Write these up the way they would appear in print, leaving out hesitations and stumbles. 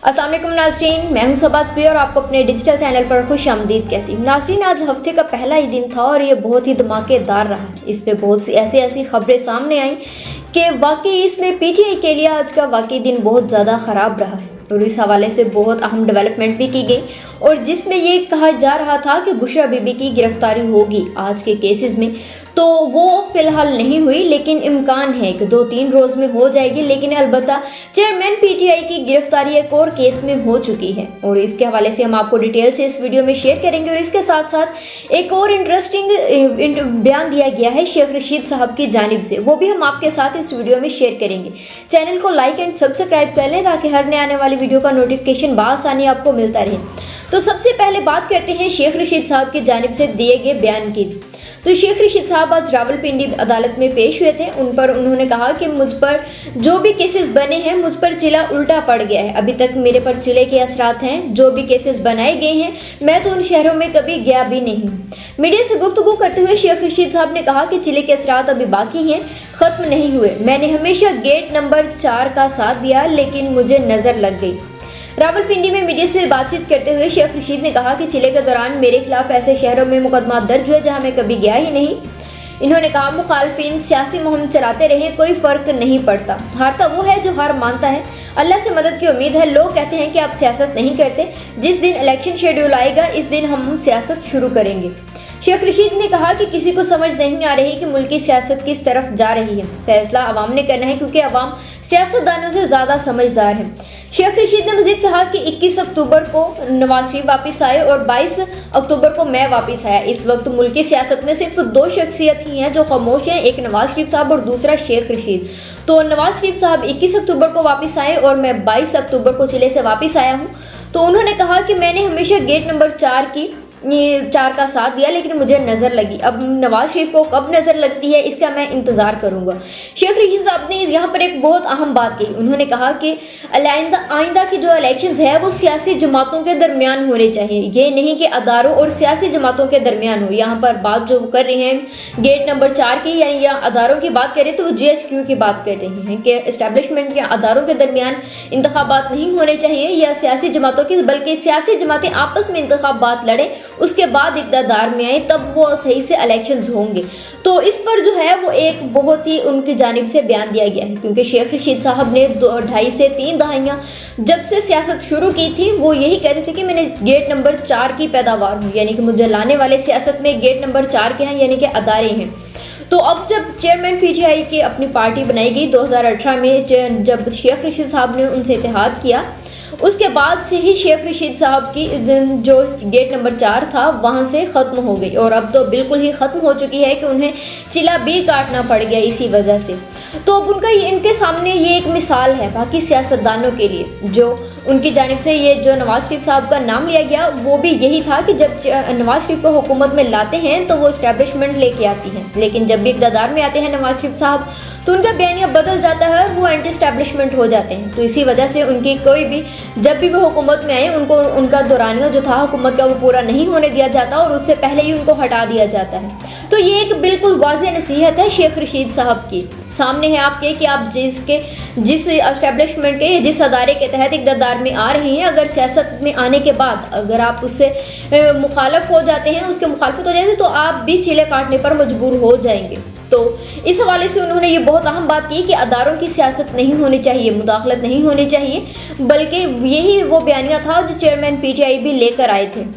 अस्सलाम वालेकुम नाज़रीन, मैं हूं सबात प्रिया और आपको अपने डिजिटल चैनल पर खुश आमदीद कहती हूं। नाज़रीन, आज हफ्ते का पहला ही दिन था और ये बहुत ही धमाकेदार रहा। इस पे बहुत सी ऐसी खबरें सामने आई कि वाकई इसमें पीटीआई के लिए आज का वाकई दिन बहुत ज़्यादा ख़राब रहा है और इस हवाले से बहुत अहम डेवलपमेंट भी की गई और जिसमें ये कहा जा रहा था कि बुशरा बीबी की गिरफ्तारी होगी आज के केसेस में, तो वो फिलहाल नहीं हुई, लेकिन इम्कान है कि 2-3 रोज़ में हो जाएगी। लेकिन अलबत्ता चेयरमैन पीटीआई की गिरफ्तारी एक और केस में हो चुकी है और इसके हवाले से हम आपको डिटेल से इस वीडियो में शेयर करेंगे। और इसके साथ साथ एक और इंटरेस्टिंग बयान दिया गया है शेख रशीद साहब की जानिब से, वो भी हम आपके साथ इस वीडियो में शेयर करेंगे। चैनल को लाइक एंड सब्सक्राइब कर लें ताकि हर नए आने वाली वीडियो का नोटिफिकेशन बआसानी आपको मिलता रहे। तो सबसे पहले बात करते हैं शेख रशीद साहब की जानिब से दिए गए बयान की। तो शेख रशीद साहब आज रावलपिंडी अदालत में पेश हुए थे। उन पर उन्होंने कहा कि मुझ पर जो भी केसेस बने हैं मुझ पर चिला उल्टा पड़ गया है। अभी तक मेरे पर चिले के असरात हैं। जो भी केसेस बनाए गए हैं मैं तो उन शहरों में कभी गया भी नहीं। मीडिया से गुफ्तगू करते हुए शेख रशीद साहब ने कहा कि चिले के असरात अभी बाकी हैं, ख़त्म नहीं हुए। मैंने हमेशा गेट नंबर 4 का साथ दिया लेकिन मुझे नज़र लग गई। रावलपिंडी में मीडिया से बातचीत करते हुए शेख रशीद ने कहा कि चिले के दौरान मेरे खिलाफ ऐसे शहरों में मुकदमा दर्ज हुए जहां मैं कभी गया ही नहीं। इन्होंने कहा मुखालफिन सियासी मुहिम चलाते रहे, कोई फर्क नहीं पड़ता। हारता वो है जो हार मानता है। अल्लाह से मदद की उम्मीद है। लोग कहते हैं कि आप सियासत नहीं करते, जिस दिन इलेक्शन शेड्यूल आएगा इस दिन हम सियासत शुरू करेंगे। शेख रशीद ने कहा कि किसी को समझ नहीं आ रही कि मुल्की सियासत किस तरफ जा रही है। फैसला अवाम ने करना है क्योंकि अवाम सियासतदानों से ज़्यादा समझदार है। शेख रशीद ने मजीद कहा कि 21 अक्टूबर को नवाज शरीफ वापस आए और 22 अक्टूबर को मैं वापस आया। इस वक्त मुल्की सियासत में सिर्फ 2 शख्सियत ही हैं जो खामोश हैं, एक नवाज शरीफ साहब और दूसरा शेख रशीद। तो नवाज शरीफ साहब 21 अक्टूबर को वापस आए और मैं 22 अक्टूबर को चिले से वापस आया हूँ। तो उन्होंने कहा कि मैंने हमेशा गेट नंबर 4 का साथ दिया लेकिन मुझे नज़र लगी। अब नवाज शरीफ को कब नज़र लगती है इसका मैं इंतज़ार करूँगा। शेख रशीद साहब ने यहाँ पर एक बहुत अहम बात कही। उन्होंने कहा कि आइंदा की जो इलेक्शंस है वो सियासी जमातों के दरमियान होने चाहिए, ये नहीं कि अदारों और सियासी जमातों के दरमियान हो। यहाँ पर बात जो कर रहे हैं गेट नंबर 4 की, यानी या अदारों की बात करें तो वो GHQ की बात कर रहे हैं कि इस्टेब्लिशमेंट या अदारों के दरमियान इंतखाबात नहीं होने चाहिए या सियासी जमातों की, बल्कि सियासी जमातें आपस में इंतखाबात लड़ें, उसके बाद इक़्तिदार में आए, तब वो सही से इलेक्शंस होंगे। तो इस पर जो है वो एक बहुत ही उनकी जानिब से बयान दिया गया है क्योंकि शेख रशीद साहब ने 2.5 से 3 दहाइयाँ जब से सियासत शुरू की थी वो यही कहते थे कि मैंने गेट नंबर 4 की पैदावार हूँ, यानी कि मुझे लाने वाले सियासत में गेट नंबर 4 के हैं, यानी कि अदारे हैं। तो अब जब चेयरमैन पीटीआई की अपनी पार्टी बनाई गई 2018 में, जब शेख रशीद साहब ने उनसे इत्तेहाद किया, उसके बाद से ही शेख रशीद साहब की जो गेट नंबर 4 था वहाँ से ख़त्म हो गई और अब तो बिल्कुल ही ख़त्म हो चुकी है कि उन्हें चिला भी काटना पड़ गया इसी वजह से। तो अब इनके सामने ये एक मिसाल है बाकी सियासतदानों के लिए, जो उनकी जानिब से ये जो नवाज शरीफ साहब का नाम लिया गया वो भी यही था कि जब नवाज शरीफ को हुकूमत में लाते हैं तो वो इस्टेब्लिशमेंट लेके आती है, लेकिन जब भी इक़्तिदार में आते हैं नवाज शरीफ साहब तो उनका बयानिया बदल जाता है, वो एंटी इस्टेब्लिशमेंट हो जाते हैं। तो इसी वजह से उनकी कोई भी जब भी वो हुकूमत में आए उनको उनका दौरानिया जो था हुकूमत का वो पूरा नहीं होने दिया जाता और उससे पहले ही उनको हटा दिया जाता है। तो ये एक बिल्कुल वाज़ेह नसीहत है शेख रशीद साहब की सामने है आपके कि आप जिस एस्टेब्लिशमेंट के जिस अदारे के तहत इक़्तिदार में आ रहे हैं, अगर सियासत में आने के बाद अगर आप उससे मुखालफ हो जाते हैं, उसके मुखालफत हो जाते हैं, तो आप भी चिले काटने पर मजबूर हो जाएंगे। तो इस हवाले से उन्होंने ये बहुत अहम बात की कि अदारों की सियासत नहीं होनी चाहिए, मुदाखलत नहीं होनी चाहिए, बल्कि यही वो बयानिया था जो चेयरमैन पीटीआई भी लेकर आए थे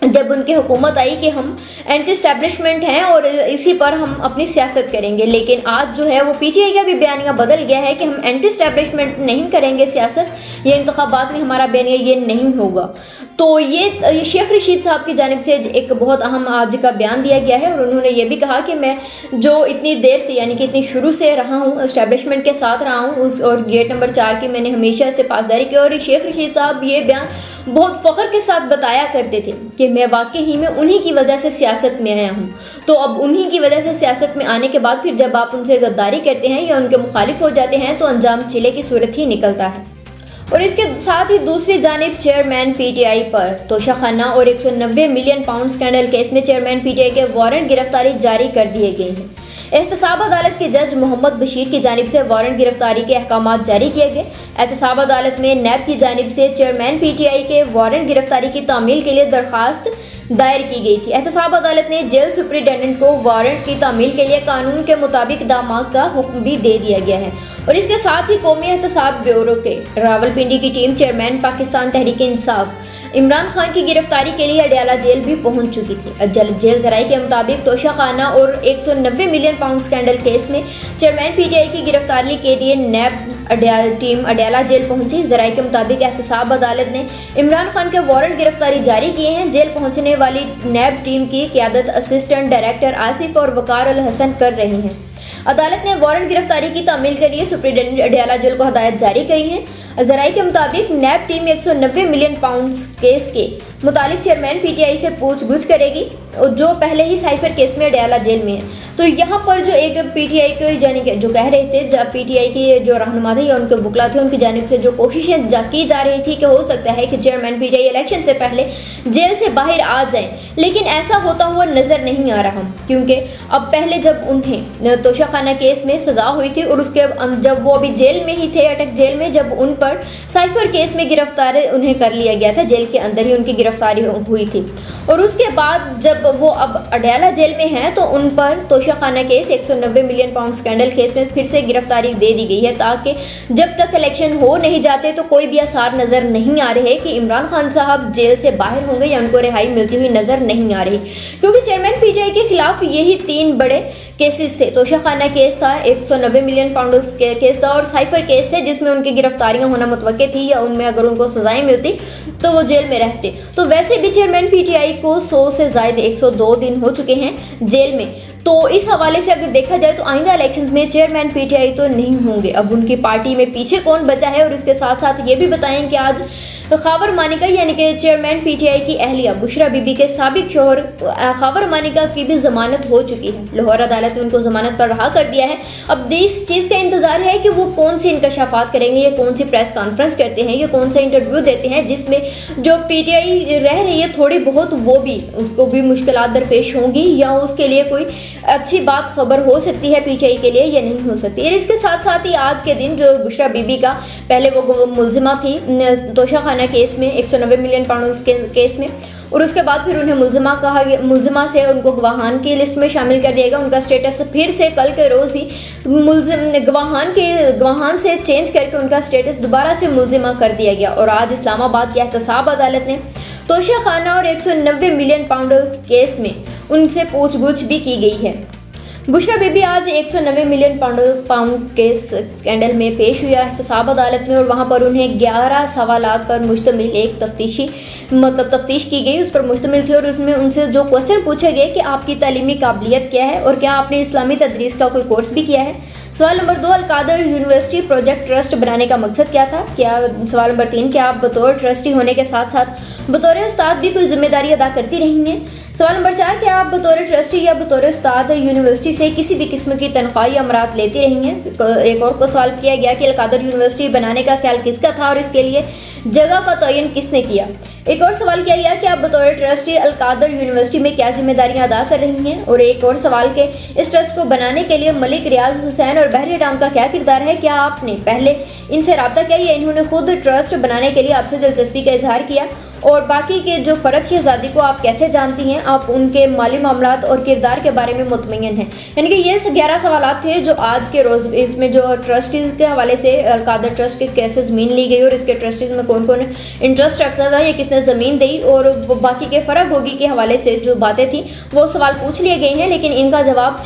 जब उनकी हुकूमत आई कि हम एंटी इस्टेब्लिशमेंट हैं और इसी पर हम अपनी सियासत करेंगे। लेकिन आज जो है वो पीटीआई का भी बयानिया बदल गया है कि हम एंटी इस्टेब्लिशमेंट नहीं करेंगे सियासत, ये इंतखाबात में हमारा बयानिया ये नहीं होगा। तो ये शेख रशीद साहब की जानिब से एक बहुत अहम आज का बयान दिया गया है और उन्होंने ये भी कहा कि मैं जो इतनी देर से यानी कि इतनी शुरू से रहा हूँ, इस्टेब्लिशमेंट के साथ रहा हूँ और गेट नंबर 4 की मैंने हमेशा से पासदारी की। और शेख रशीद साहब ये बयान बहुत फ़ख्र के साथ बताया करते थे कि मैं वाकई ही में उन्हीं की वजह से सियासत में आया हूँ। तो अब उन्हीं की वजह से सियासत में आने के बाद फिर जब आप उनसे गद्दारी करते हैं या उनके मुखालिफ हो जाते हैं तो अंजाम चिले की सूरत ही निकलता है। और इसके साथ ही दूसरी जानिब चेयरमैन पीटीआई पर तोशाखाना और 190 मिलियन पाउंड स्कैंडल केस में चेयरमैन पीटीआई के वारंट गिरफ्तारी जारी कर दिए गए हैं। एहतसाब अदालत के जज मोहम्मद बशीर की जानिब से वारंट गिरफ्तारी के अहकामात जारी किए गए। एहतसाब अदालत में नैब की जानिब से चेयरमैन पीटीआई के वारंट गिरफ्तारी की तामील के लिए दरख्वास्त दायर की गई थी। एहतसाब अदालत ने जेल सुपरिटेंडेंट को वारंट की तामील के लिए कानून के मुताबिक इक़दाम का हुक्म भी दे दिया गया है और इसके साथ ही कौमी एहतसाब ब्यूरो के रावलपिंडी की टीम चेयरमैन पाकिस्तान तहरीक इंसाफ इमरान खान की गिरफ्तारी के लिए अडयाला जेल भी पहुंच चुकी थी। जेल जराई के मुताबिक तोशा खाना और 190 मिलियन पाउंड स्कैंडल केस में चेयरमैन पीटीआई की गिरफ्तारी के लिए नैब टीम अडयाला जेल पहुंची। जराई के मुताबिक एहतसाब अदालत ने इमरान खान के वारंट गिरफ्तारी जारी किए हैं। जेल पहुंचने वाली नैब टीम की क़यादत असिस्टेंट डायरेक्टर आसिफ और वकार अल हसन कर रही हैं। अदालत ने वारंट गिरफ्तारी की तामील के लिए सुप्रीडेंट अडयाला जेल को हदायत जारी करी है। जराई के मुताबिक नैब टीम 190 मिलियन पाउंड केस के मुतालिक चेयरमैन पीटीआई से पूछगछ करेगी जो पहले ही साइफर केस में अडयाला जेल में है। तो यहाँ पर जो एक पीटीआई के यानी कि जो कह रहे थे जब पीटीआई के जो रहनुमा थे या उनके वकला थे उनकी जानिब से जो कोशिशें की जा रही थी कि हो सकता है कि चेयरमैन पीटीआई इलेक्शन से पहले जेल से बाहर आ जाएं, लेकिन ऐसा होता हुआ नजर नहीं आ रहा क्योंकि अब पहले जब उन्हें तोशा खाना केस में सजा हुई थी और उसके जब वो अभी जेल में ही थे अटक जेल में, जब उन पर साइफर केस में गिरफ्तार उन्हें कर लिया गया था, जेल के अंदर ही उनकी गिरफ्तारी हुई थी और उसके बाद जब वो अब अडयाला जेल में हैं तो उन पर तोशा खाना case 190 million pound scandal case में फिर से गिरफ्तारी दे दी गई है ताकि जब तक इलेक्शन हो नहीं जाते तो कोई भी आसार नजर नहीं आ रहे कि इमरान खान साहब जेल से बाहर होंगे या उनको रिहाई मिलती हुई नजर नहीं आ रही, क्योंकि चेयरमैन पीटीआई के खिलाफ यही 3 बड़े केसेस थे। तोशा खाना केस था, 190 मिलियन पाउंड केस था और साइफर केस थे जिसमें उनकी गिरफ्तारियां होना मुतवक्के थी या उनमें अगर उनको सजाएं मिलती तो वो जेल में रहते। तो वैसे भी चेयरमैन पीटीआई को 100 से ज़ायद 102 दिन हो चुके हैं जेल में। तो इस हवाले से अगर देखा जाए तो आइंदा इलेक्शंस में चेयरमैन पीटीआई तो नहीं होंगे। अब उनकी पार्टी में पीछे कौन बचा है और इसके साथ साथ ये भी बताएं कि आज खावर मानिका यानी कि चेयरमैन पीटीआई की अहलिया बुशरा बीबी के साबिक शोहर खावर मानिका की भी जमानत हो चुकी है। लाहौर अदालत ने उनको जमानत पर रहा कर दिया है। अब इस चीज़ का इंतजार है कि वो कौन सी इंकशाफात करेंगे या कौन सी प्रेस कॉन्फ्रेंस करते हैं या कौन सा इंटरव्यू देते हैं जिसमें जो पीटीआई रह रही है थोड़ी बहुत वो भी उसको भी मुश्किलात दरपेश होंगी या उसके लिए कोई अच्छी बात खबर हो सकती है पीटीआई के लिए या नहीं हो सकती। और इसके साथ साथ ही आज के दिन जो बुशरा बीबी का पहले वो मुलजिमा थी तोशा खाना केस में 190 मिलियन पाउंड केस में और उसके बाद फिर उन्हें मुलजिमा से उनको गवाहान की लिस्ट में शामिल कर दिया गया। उनका स्टेटस फिर से कल के रोज़ ही गवाहान से चेंज करके उनका स्टेटस दोबारा से मुलजिमा कर दिया गया और आज इस्लामाबाद की एहतसाब अदालत ने तोशा खाना और 190 मिलियन पाउंड केस में उनसे पूछगछ भी की गई है। बुशरा बीबी आज 190 मिलियन पाउंड केस स्कैंडल में पेश हुआ एहतसाब अदालत में और वहां पर उन्हें 11 सवालात पर मुश्तमिल एक तफ्तीश की गई, उस पर मुश्तमिल थी और उसमें उनसे जो क्वेश्चन पूछे गए कि आपकी तालीमी काबिलियत क्या है और क्या आपने इस्लामी तदरीस का कोई कोर्स भी किया है। सवाल number 2, Al-Qadir university project trust बनाने का मकसद क्या था। सवाल नंबर 3, क्या आप बतौर ट्रस्टी होने के साथ साथ बतौर उस्ताद भी कोई जिम्मेदारी अदा करती रही हैं। सवाल नंबर 4, क्या आप बतौर ट्रस्टी या बतौर उस्ताद यूनिवर्सिटी से किसी भी किस्म की तनख्वाह या अमरात लेती रही हैं। एक और को सवाल किया गया कि अलकादर यूनिवर्सिटी बनाने का ख्याल किसका था और इसके लिए जगह का तयन किसने किया। एक और सवाल किया गया कि आप बतौर ट्रस्टी अलकादर यूनिवर्सिटी में क्या जिम्मेदारियां अदा कर रही हैं। और एक और सवाल के इस ट्रस्ट को बनाने के लिए मलिक रियाज हुसैन और बहरी डाम का क्या किरदार है। क्या आपने पहले इनसे रब्ता किया या इन्होंने खुद ट्रस्ट बनाने के लिए आपसे दिलचस्पी का इजहार किया। और बाकी के जो फ़रद शहजादी को आप कैसे जानती हैं, आप उनके माली मामलात और किरदार के बारे में मुतमईन हैं। यानी कि ये 11 सवालात थे जो आज के रोज़ इसमें जो ट्रस्टीज़ के हवाले से अलकादर ट्रस्ट के कैसे ज़मीन ली गई और इसके ट्रस्टीज़ में कौन कौन इंटरेस्ट रखता था या किसने ज़मीन दी और बाकी के फ़र्क होगी के हवाले से जो बातें थी वो सवाल पूछ लिए गए हैं, लेकिन इनका जवाब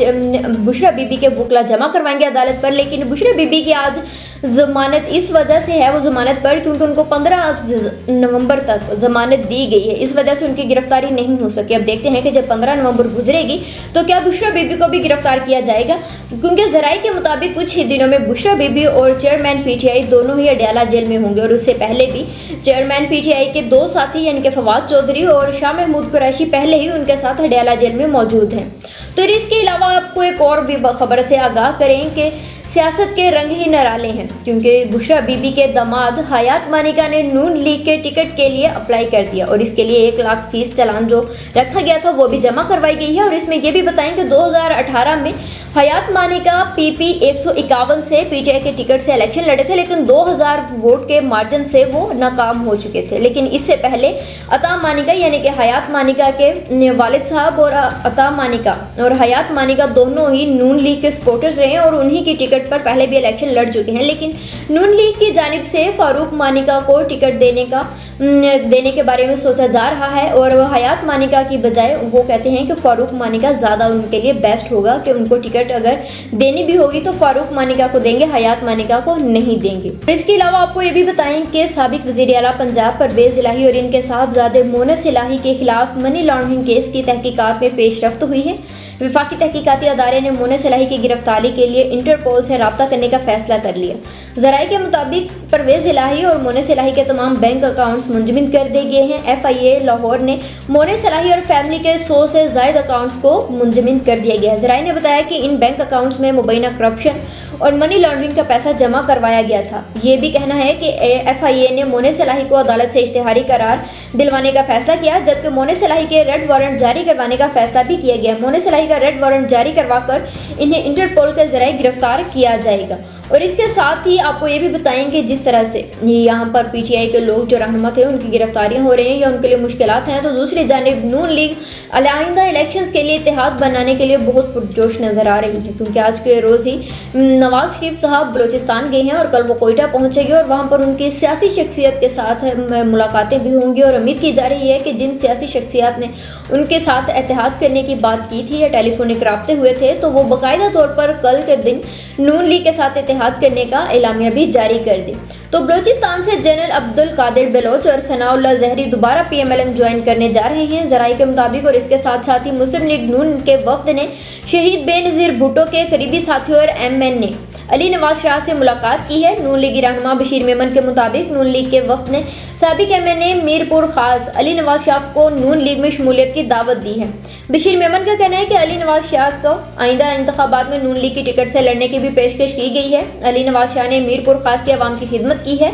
बुशरा बीबी के वकला जमा करवाएंगे अदालत पर। लेकिन बुशरा बीबी की आज ज़मानत इस वजह से है वो ज़मानत पर क्योंकि उनको 15 नवंबर तक ज़मानत दी गई है, इस वजह से उनकी गिरफ्तारी नहीं हो सकी। अब देखते हैं कि जब 15 नवंबर गुजरेगी तो क्या बुशरा बीबी को भी गिरफ्तार किया जाएगा, क्योंकि ज़राए के मुताबिक कुछ ही दिनों में बुशरा बीबी और चेयरमैन पीटीआई दोनों ही अडयाला जेल में होंगे। और उससे पहले भी चेयरमैन पीटीआई के 2 साथी यानी कि फवाद चौधरी और शाह महमूद कुरैशी पहले ही उनके साथ अडयाला जेल में मौजूद हैं। तो इसके अलावा आपको एक और भी खबर से आगाह करें कि सियासत के रंग ही निराले हैं, क्योंकि बुशरा बीबी के दामाद हयात मानिका ने नून लीग के टिकट के लिए अप्लाई कर दिया और इसके लिए 1 लाख फीस चालान जो रखा गया था वो भी जमा करवाई गई है। और इसमें ये भी बताएं कि 2018 में हयात मानिका पीपी 151 से पीटीआई के टिकट से इलेक्शन लड़े थे, लेकिन 2000 वोट के मार्जिन से वो नाकाम हो चुके थे। लेकिन इससे पहले अता मानिका यानी कि हयात मानिका के वालिद साहब और अता मानिका और हयात मानिका दोनों ही नून लीग के सपोर्टर्स रहे हैं और उन्हीं की टिकट पर पहले भी इलेक्शन लड़ चुके हैं। लेकिन नून लीग की जानिब से फारूक मानिका को टिकट देने के बारे में सोचा जा रहा है और हयात मानिका की बजाय वो कहते हैं कि फारूक मानिका ज़्यादा उनके लिए बेस्ट होगा, कि उनको टिकट अगर देनी भी होगी तो फारूक मानिका को देंगे, हयात मानिका को नहीं देंगे। इसके अलावा आपको ये भी बताएं कि साबिक वज़ीर आला पंजाब परवेज़ इलाही और इनके साहबजादे मोनस इलाही के खिलाफ मनी लॉन्ड्रिंग केस की तहकीकात में पेशरफ्त हुई है। वफाकी तहकीकाती अदारे ने मोनस इलाही की गिरफ्तारी के लिए इंटरपोल से रब्ता करने का फैसला कर लिया। ज़राए के मुताबिक परवेज़ इलाही और मोनस इलाही के तमाम बैंक अकाउंट्स मुंजमद कर दिए गए हैं। FIA लाहौर ने मोनस इलाही और फैमिली के 100 से ज़ायद अकाउंट्स को मुंजमद कर दिया गया है। ज़राए ने बताया कि इन बैंक अकाउंट्स में मुबैना करप्शन और मनी लॉन्ड्रिंग का पैसा जमा करवाया गया था। ये भी कहना है कि FIA ने मोनस इलाही को अदालत से इश्तिहारी करार दिलवाने का फैसला किया, जबकि मोनस इलाही के रेड वारंट जारी करवाने का फैसला भी किया गया। मोनस इलाही का रेड वारंट जारी करवाकर इन्हें इंटरपोल के जरिए गिरफ्तार किया जाएगा। और इसके साथ ही आपको ये भी बताएंगे जिस तरह से यहाँ पर PTI के लोग जो रहनुमा थे उनकी गिरफ्तारियां हो रही हैं या उनके लिए मुश्किलात हैं, तो दूसरी जानिब नून लीग आइंदा इलेक्शंस के लिए इत्तेहाद बनाने के लिए बहुत पुरजोश नज़र आ रही है, क्योंकि आज के रोज़ ही नवाज शरीफ साहब बलूचिस्तान गए हैं और कल वो कोयटा पहुँचेंगे और वहाँ पर उनकी सियासी शख्सियत के साथ मुलाकातें भी होंगी। और उम्मीद की जा रही है कि जिन सियासी शख्सियत ने उनके साथ इत्तेहाद करने की बात की थी या टेलीफोनिक राब्ते हुए थे, तो वो बाकायदा तौर पर कल के दिन नून लीग के साथ इत्तेहाद करने का एलामिया भी जारी कर दी। तो बलूचिस्तान से जनरल अब्दुल कादिर बलोच और सनाउल्लाह जहरी दोबारा PMLN ज्वाइन करने जा रहे हैं ज़राए के मुताबिक। और इसके साथ साथ ही मुस्लिम लीग नून के वफद ने शहीद बेनज़ीर भुट्टो के करीबी साथियों और MN अली नवाज शाह से मुलाकात की है। नून लीगी रहनुमा बशीर मेमन के मुताबिक नून लीग के वफद ने साबिक MNA मीरपुर खास अली नवाज शाह को नून लीग में शमूलियत की दावत दी है। बशीर मेमन का कहना है कि अली नवाज शाह को आइंदा इंतखाबात में नून लीग की टिकट से लड़ने की भी पेशकश की गई है। अली नवाज शाह ने मीरपुर खास के अवाम की खिदमत की है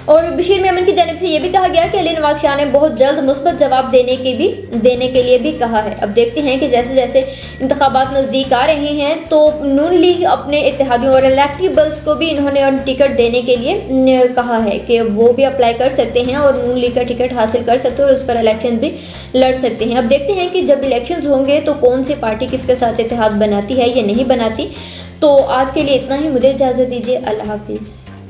और बशीर मेमन की जानिब से ये भी कहा गया कि अली नवाज शाह ने बहुत जल्द मुस्बत जवाब देने के लिए भी कहा है। अब देखते हैं कि जैसे जैसे इंतखाबात नज़दीक आ रहे हैं तो नून लीग अपने इत्तेहादियों और इलेक्टेबल्स को भी इन्होंने टिकट देने के लिए कहा है कि वो भी अप्लाई कर सकते हैं और नून लीग का टिकट हासिल कर सकते हैं और उस पर इलेक्शन भी लड़ सकते हैं। अब देखते हैं कि जब इलेक्शंस होंगे तो कौन सी पार्टी किसके साथ इत्तेहाद बनाती है या नहीं बनाती। तो आज के लिए इतना ही, मुझे इजाज़त दीजिए। अल्लाह हाफिज़।